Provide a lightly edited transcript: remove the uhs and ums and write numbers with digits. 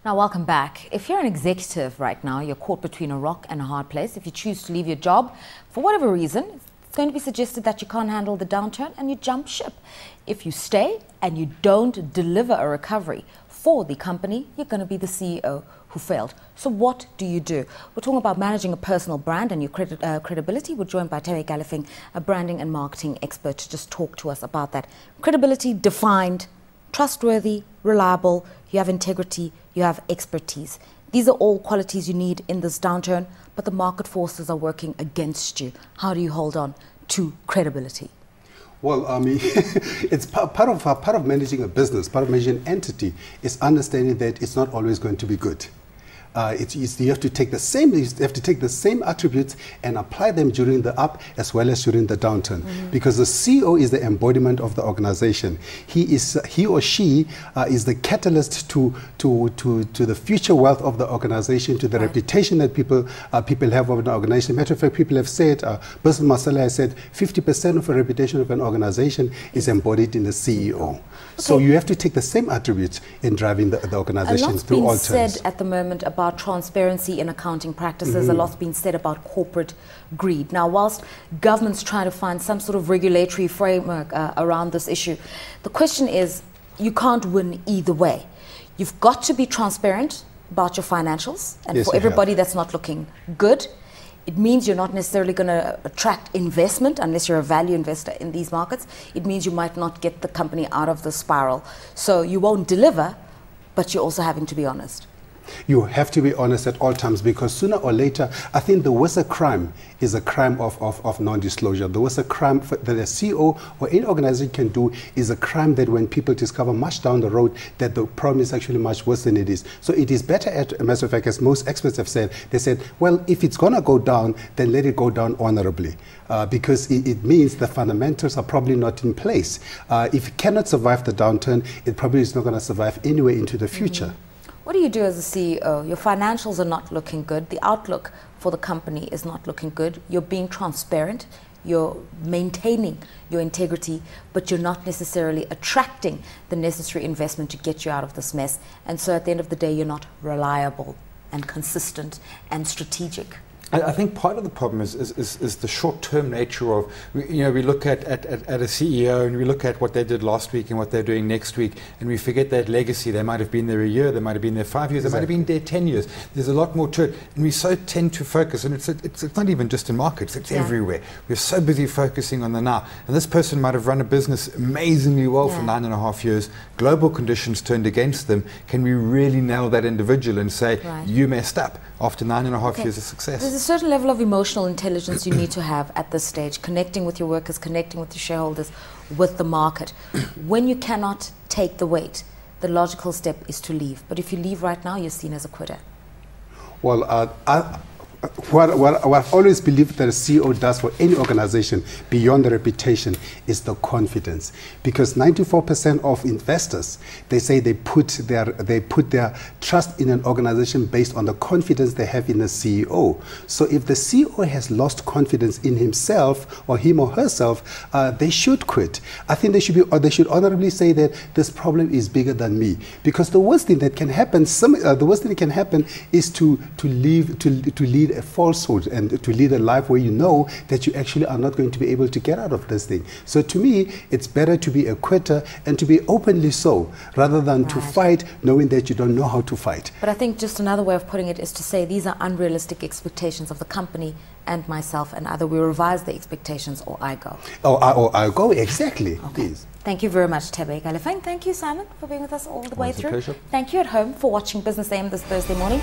Now, welcome back. If you're an executive right now, you're caught between a rock and a hard place. If you choose to leave your job, for whatever reason, it's going to be suggested that you can't handle the downturn and you jump ship. If you stay and you don't deliver a recovery for the company, you're going to be the CEO who failed. So what do you do? We're talking about managing a personal brand and your credibility. We're joined by Thebe Galefeng, a branding and marketing expert, to just talk to us about that. Credibility defined, trustworthy, reliable, you have integrity, you have expertise. These are all qualities you need in this downturn, but the market forces are working against you. How do you hold on to credibility? Well, I mean, it's part of managing a business, part of managing an entity, is understanding that it's not always going to be good. You have to take the same attributes and apply them during the up as well as during the downturn, because the CEO is the embodiment of the organization. He or she is the catalyst to the future wealth of the organization, to the reputation that people have of an organization. Matter of fact, people have said, Business Marcella has said, 50% of a reputation of an organization is embodied in the CEO. Okay. So you have to take the same attributes in driving the organization through all terms. A lot's been said at the moment about transparency in accounting practices. A lot's been said about corporate greed. Now, whilst government's trying to find some sort of regulatory framework around this issue, the question is, you can't win either way. You've got to be transparent about your financials, and yes, for everybody that's not looking good, it means you're not necessarily going to attract investment unless you're a value investor in these markets. It means you might not get the company out of the spiral. So you won't deliver, but you're also having to be honest. You have to be honest at all times, because sooner or later, I think the worst crime is a crime of non-disclosure. The worst crime that a CEO or any organization can do is a crime that when people discover much down the road that the problem is actually much worse than it is. So it is better, as a matter of fact, as most experts have said, they said, well, if it's going to go down, then let it go down honorably, because it means the fundamentals are probably not in place. If it cannot survive the downturn, it probably is not going to survive anyway into the future. What do you do as a CEO? Your financials are not looking good. The outlook for the company is not looking good. You're being transparent. You're maintaining your integrity, but you're not necessarily attracting the necessary investment to get you out of this mess. And so at the end of the day, you're not reliable and consistent and strategic. I think part of the problem is the short-term nature of, we look at a CEO and we look at what they did last week and what they're doing next week, and we forget that legacy. They might have been there a year, they might have been there 5 years, they might have been there 10 years. There's a lot more to it, and we so tend to focus, and it's not even just in markets, it's everywhere. We're so busy focusing on the now. And this person might have run a business amazingly well for 9.5 years. Global conditions turned against them. Can we really nail that individual and say, you messed up after 9.5 years of success? There's a certain level of emotional intelligence you need to have at this stage, connecting with your workers, connecting with your shareholders, with the market. When you cannot take the weight, the logical step is to leave. But if you leave right now, you're seen as a quitter. Well, what I've always believed that a CEO does for any organization beyond the reputation is the confidence, because 94% of investors, they say they put their trust in an organization based on the confidence they have in the CEO. So if the CEO has lost confidence in himself or him or herself, they should quit. I think they should honorably say that this problem is bigger than me, because the worst thing that can happen, is to lead a falsehood and to lead a life where you know that you actually are not going to be able to get out of this thing. So to me, it's better to be a quitter, and to be openly so, rather than to fight knowing that you don't know how to fight. But I think just another way of putting it is to say these are unrealistic expectations of the company and myself, and either we revise the expectations or I go. Or I go, exactly. Okay. Please. Thank you very much, Thebe Galefeng. Thank you, Simon, for being with us all the way through. Pleasure. Thank you at home for watching Business AM this Thursday morning.